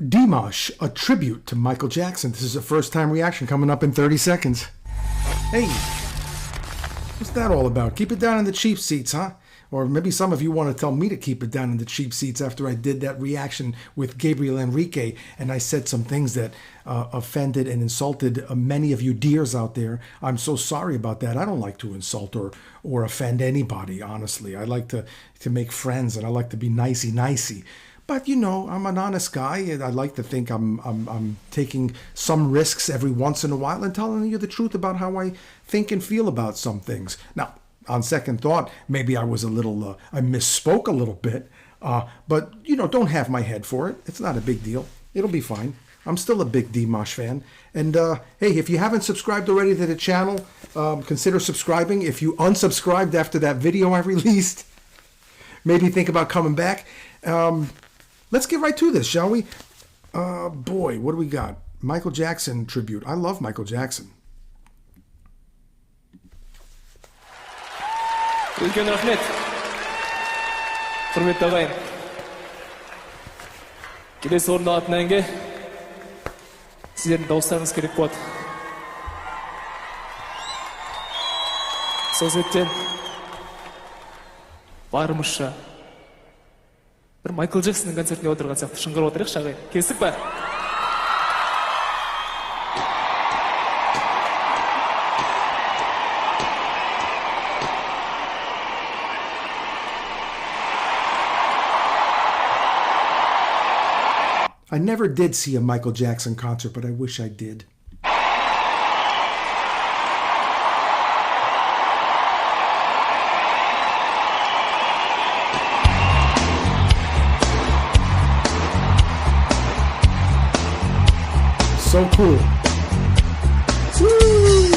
Dimash, a tribute to Michael Jackson. This is a first-time reaction coming up in 30 seconds. Hey, what's that all about? Keep it down in the cheap seats, huh? Or maybe some of you want to tell me to keep it down in the cheap seats after I did that reaction with Gabriel Enrique and I said some things that offended and insulted many of you dears out there. I'm so sorry about that. I don't like to insult or offend anybody, honestly. I like to make friends and I like to be nicey. But, you know, I'm an honest guy, and I like to think I'm taking some risks every once in a while and telling you the truth about how I think and feel about some things. Now, on second thought, maybe I was a little, I misspoke a little bit, but, you know, don't have my head for it. It's not a big deal. It'll be fine. I'm still a big Dimash fan. And, hey, if you haven't subscribed already to the channel, consider subscribing. If you unsubscribed after that video I released, maybe think about coming back. Let's get right to this, shall we? Boy, what do we got? Michael Jackson tribute. I love Michael Jackson. Үлкен рахмет. Құрметті ағайын. Келесі орында алатын әнге сіздердің дауыстарыңыз керек болады. Сол себептен барымызша бір Майкл Джексонның концертіне отырған сияқты шыңғырып отырайықшы ағайын. Келістік па? I never did see a Michael Jackson concert, but I wish I did. So cool. Woo!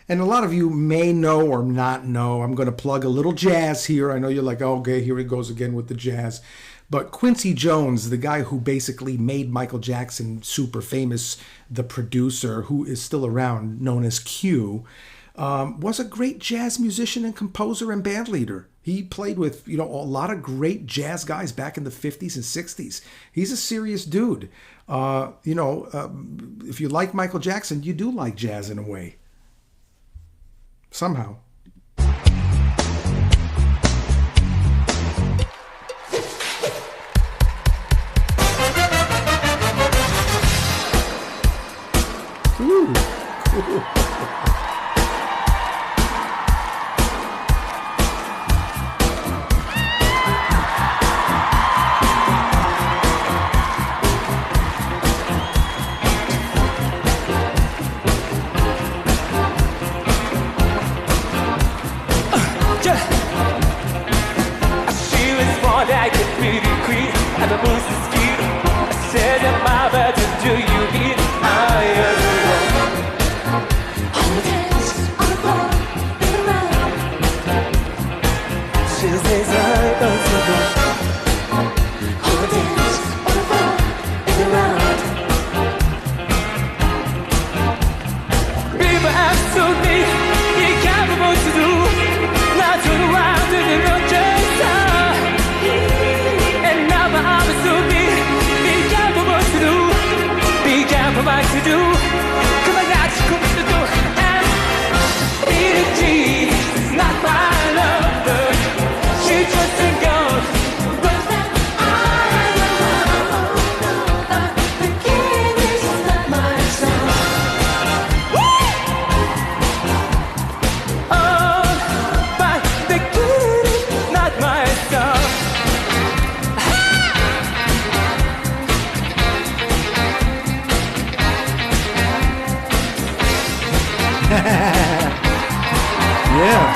And a lot of you may know or not know, I'm going to plug a little jazz here. I know you're like, oh, okay, here he goes again with the jazz. But Quincy Jones, the guy who basically made Michael Jackson super famous, the producer who is still around, known as Q, was a great jazz musician and composer and band leader. He played with, you know, a lot of great jazz guys back in the 50s and 60s. He's a serious dude. You know, if you like Michael Jackson, you do like jazz in a way. Somehow. Ooh. Cool. Like a pretty queen and the moose is cute. I said, Mama, do you need higher? On the dance, on the floor, in the round. She says, I don't know. On the dance, on the floor, in the round. People have told me you can't know what to do. Not turn around and you know just what to do, cause I got you what to do, and energy is not my lover, she just a girl, but that I love, the king is not my son. Oh, but the king is not my son. Yeah.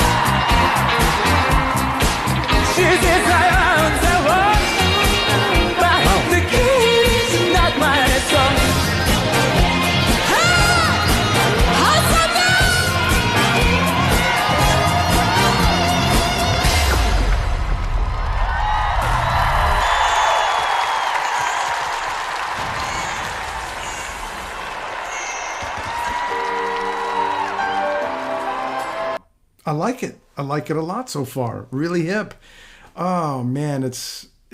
She says I am the one, but the king is not my son. I like it. I like it a lot so far. Really hip. Oh man,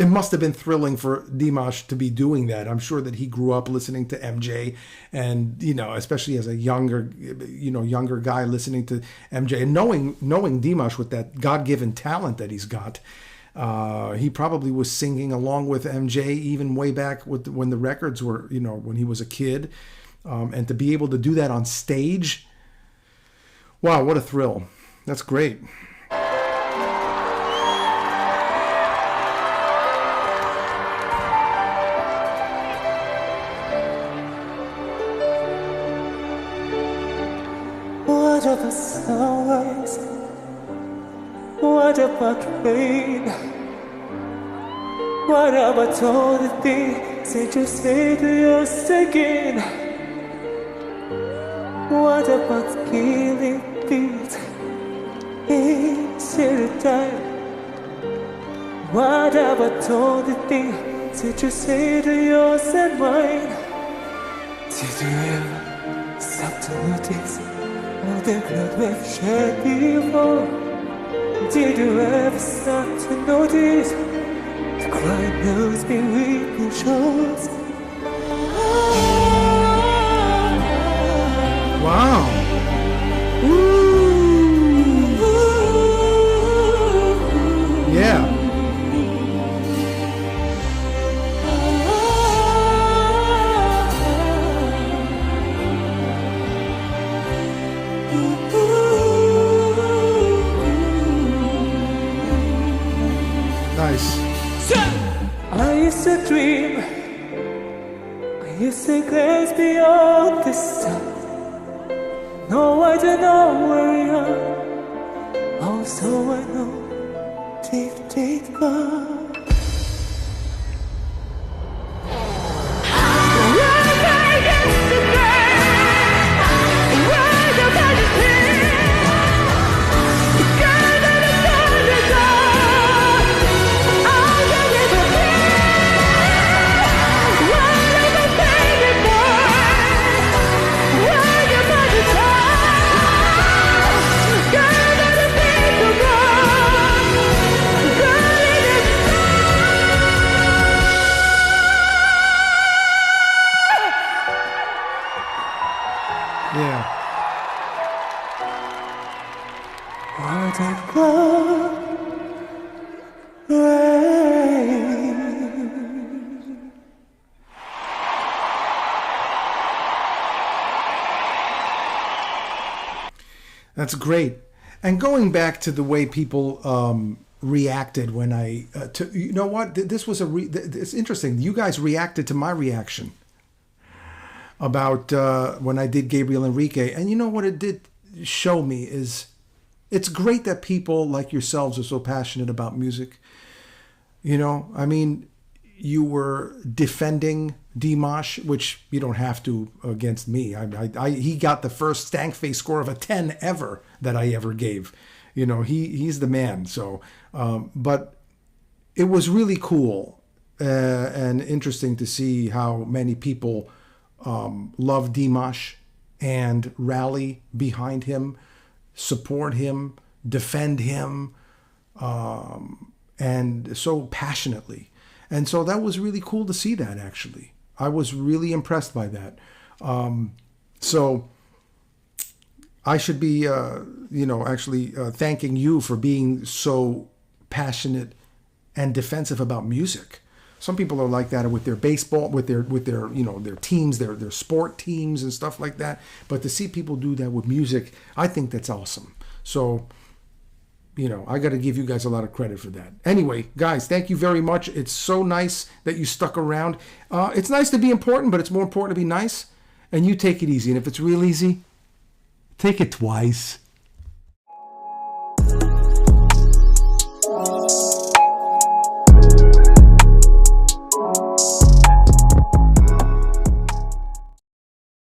it must have been thrilling for Dimash to be doing that. I'm sure that he grew up listening to MJ, and especially as a younger guy listening to MJ, and knowing Dimash with that God-given talent that he's got, he probably was singing along with MJ even way back when the records were, when he was a kid, and to be able to do that on stage, wow, what a thrill! That's great. What about sunrise? What about rain? What about all the things that you say to yourself again? What about killing things instead of time? What about all the things that you say to yourself mind? Did you ever stop to notice all the blood we've shed before? Did you ever stop to notice the crime knows beneath your shores? Wow. Yeah. Nice. I used to dream, I used to glance beyond the sun. No, I don't know where you are. Also, I know deep, deep down. That's great. And going back to the way people reacted when I, you know what? This was it's interesting. You guys reacted to my reaction about when I did Gabriel Enrique. And you know what it did show me is it's great that people like yourselves are so passionate about music. I mean, you were defending Dimash, which you don't have to against me. He got the first stank face score of a 10 ever that I ever gave. He's the man. So, but it was really cool and interesting to see how many people love Dimash and rally behind him, support him, defend him, and so passionately. And so that was really cool to see that, actually. I was really impressed by that. So I should be, thanking you for being so passionate and defensive about music. Some people are like that with their baseball, with their their teams, their sport teams and stuff like that. But to see people do that with music, I think that's awesome. So, I got to give you guys a lot of credit for that. Anyway, guys, thank you very much. It's so nice that you stuck around. It's nice to be important, but it's more important to be nice. And you take it easy. And if it's real easy, take it twice.